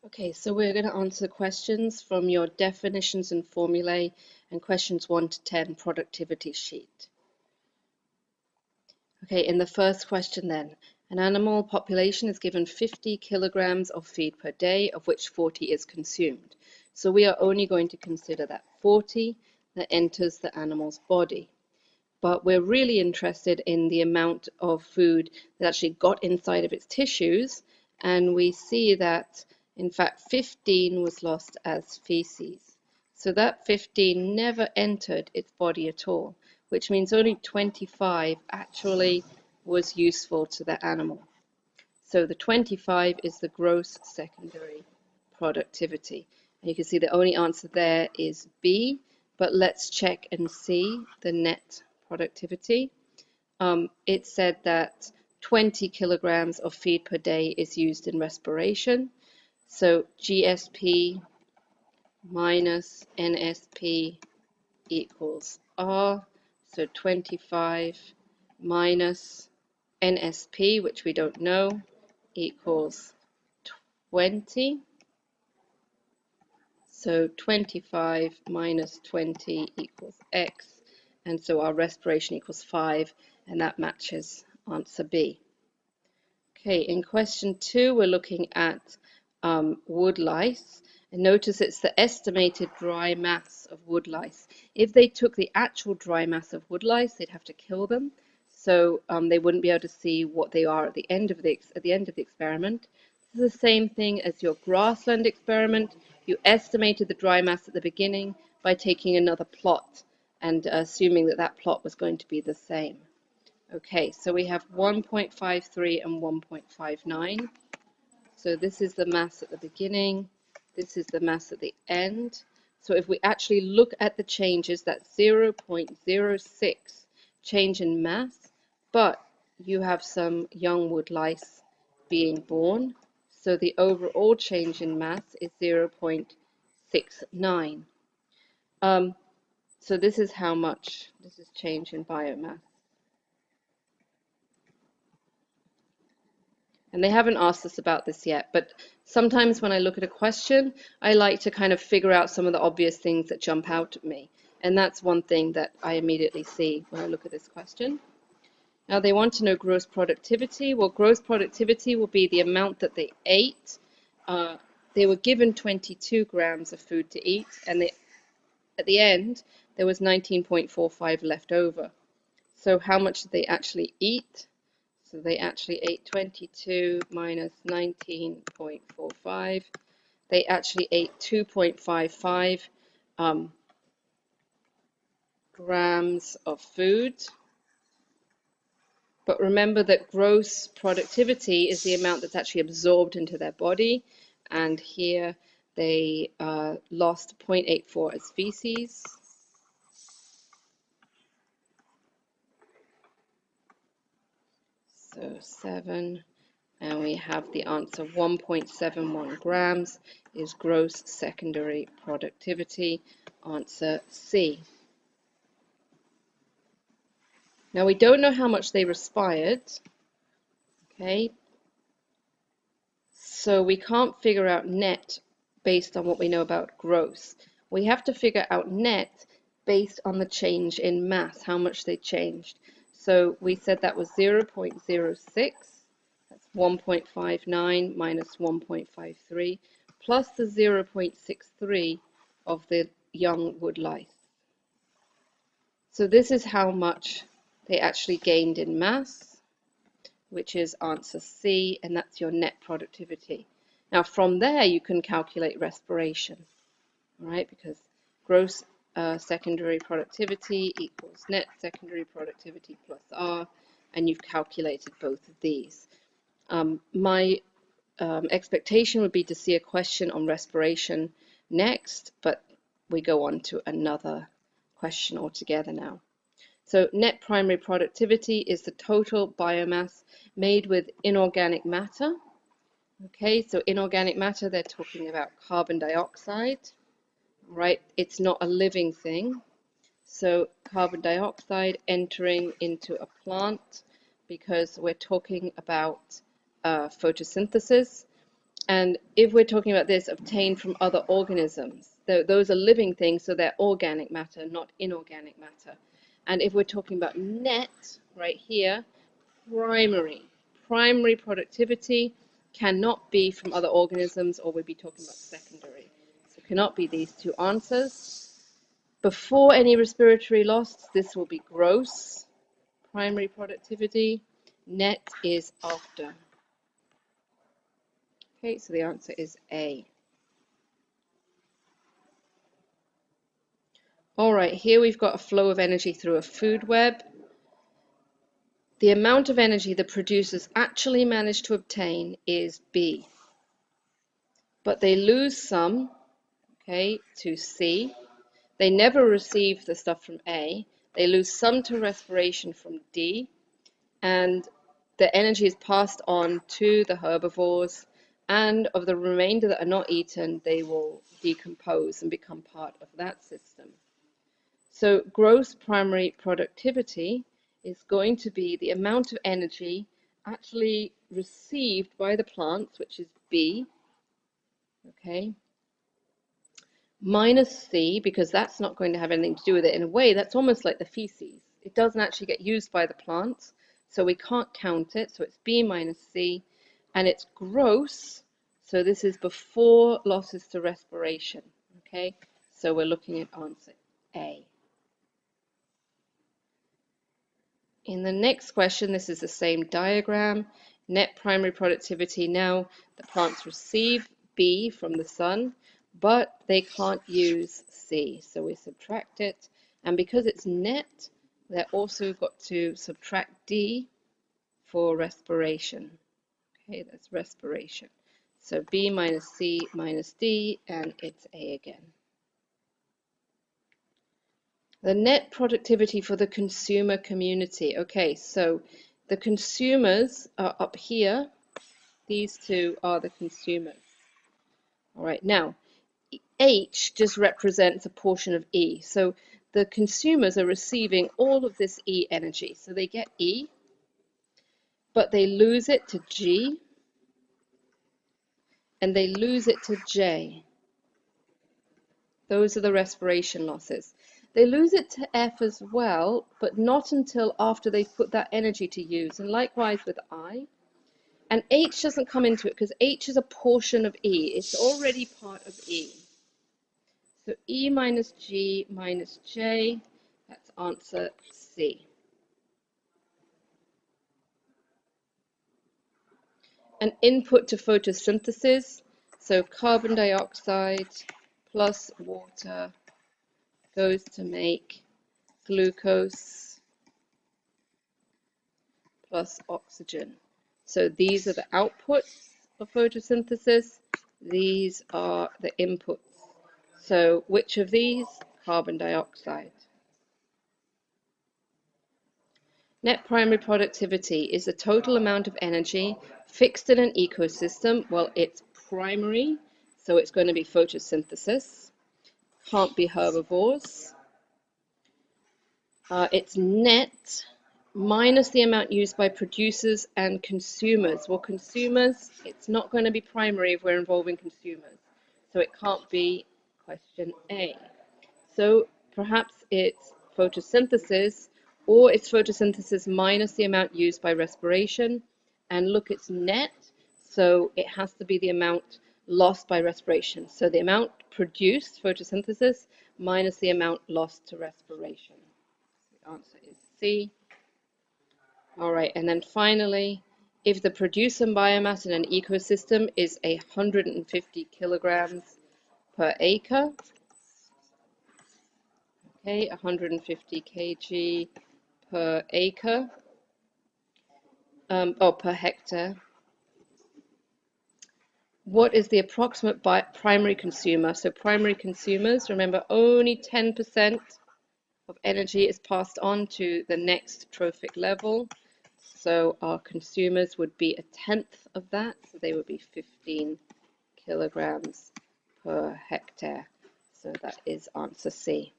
Okay, so we're going to answer questions from your definitions and formulae and questions 1 to 10 productivity sheet. Okay, in the first question then, an animal population is given 50 kilograms of feed per day, of which 40 is consumed. So we are only going to consider that 40 that enters the animal's body. But we're really interested in the amount of food that actually got inside of its tissues, and we see that in fact 15 was lost as feces. So that 15 never entered its body at all, which means only 25 actually was useful to the animal. So the 25 is the gross secondary productivity. And you can see the only answer there is B, but let's check and see the net productivity. It said that 20 kilograms of feed per day is used in respiration. So GSP minus NSP equals R. So 25 minus NSP, which we don't know, equals 20. So 25 minus 20 equals X. And so our respiration equals 5, and that matches answer B. Okay, in question 2, we're looking at wood lice. And notice it's the estimated dry mass of wood lice. If they took the actual dry mass of wood lice, they'd have to kill them. So they wouldn't be able to see what they are at the end of the experiment. This is the same thing as your grassland experiment. You estimated the dry mass at the beginning by taking another plot and assuming that that plot was going to be the same. Okay, so we have 1.53 and 1.59. So this is the mass at the beginning. This is the mass at the end. So if we actually look at the changes, that's 0.06 change in mass, but you have some young wood lice being born. So the overall change in mass is 0.69. So this is how much, this is change in biomass. And they haven't asked us about this yet, but sometimes when I look at a question, I like to kind of figure out some of the obvious things that jump out at me. And that's one thing that I immediately see when I look at this question. Now they want to know gross productivity. Well, gross productivity will be the amount that they ate. They were given 22 grams of food to eat, and at the end, there was 19.45 left over. So how much did they actually eat? So they actually ate 22 minus 19.45. They actually ate 2.55 grams of food. But remember that gross productivity is the amount that's actually absorbed into their body. And here they lost 0.84 as feces. So 7. And we have the answer 1.71 grams is gross secondary productivity, answer C. Now we don't know how much they respired, okay? So we can't figure out net based on what we know about gross. We have to figure out net based on the change in mass, how much they changed. So we said that was 0.06. 1.59 minus 1.53 plus the 0.63 of the young wood lice. So this is how much they actually gained in mass, which is answer C, and that's your net productivity. Now from there you can calculate respiration, right? Because gross secondary productivity equals net secondary productivity plus R, and you've calculated both of these. My expectation would be to see a question on respiration next, but we go on to another question altogether now. So net primary productivity is the total biomass made with inorganic matter. Okay, so inorganic matter, they're talking about carbon dioxide, right? It's not a living thing. So carbon dioxide entering into a plant, because we're talking about photosynthesis. And if we're talking about this, obtained from other organisms, those are living things, so they're organic matter, not inorganic matter. And if we're talking about net, right here, primary productivity cannot be from other organisms, or we'd be talking about secondary. So it cannot be these two answers. Before any respiratory loss, this will be gross primary productivity. Net is after. Okay, so the answer is A. All right, here we've got a flow of energy through a food web. The amount of energy the producers actually manage to obtain is B. But they lose some, okay, to C. They never receive the stuff from A. They lose some to respiration from D. And the energy is passed on to the herbivores. And of the remainder that are not eaten, they will decompose and become part of that system. So gross primary productivity is going to be the amount of energy actually received by the plants, which is B, okay, minus C, because that's not going to have anything to do with it. In a way, that's almost like the feces. It doesn't actually get used by the plants, so we can't count it. So it's B minus C, and it's gross, so this is before losses to respiration, okay? So we're looking at answer A. In the next question, this is the same diagram. Net primary productivity. Now the plants receive B from the sun, but they can't use C. So we subtract it. And because it's net, they're also got to subtract D for respiration. Okay, that's respiration. So B minus C minus D, and it's A again. The net productivity for the consumer community. Okay, so the consumers are up here. These two are the consumers. All right, now H just represents a portion of E. So the consumers are receiving all of this E energy. So they get E, but they lose it to G, and they lose it to J. Those are the respiration losses. They lose it to F as well, but not until after they've put that energy to use. And likewise with I. And H doesn't come into it because H is a portion of E. It's already part of E. So E minus G minus J, that's answer C. An input to photosynthesis, so carbon dioxide plus water goes to make glucose plus oxygen. So these are the outputs of photosynthesis. These are the inputs. So which of these? Carbon dioxide. Net primary productivity is the total amount of energy fixed in an ecosystem. Well, it's primary, so it's going to be photosynthesis. Can't be herbivores. It's net minus the amount used by producers and consumers. Well, consumers, it's not going to be primary if we're involving consumers. So it can't be question A. So perhaps it's photosynthesis, or it's photosynthesis minus the amount used by respiration. And look, it's net, so it has to be the amount lost by respiration. So the amount produced, photosynthesis, minus the amount lost to respiration. The answer is C. All right, and then finally, if the producer biomass in an ecosystem is 150 kilograms per acre, okay, 150 kg per acre, per hectare. What is the approximate primary consumer? So primary consumers, remember, only 10% of energy is passed on to the next trophic level. So our consumers would be 1/10 of that, so they would be 15 kilograms per hectare. So that is answer C.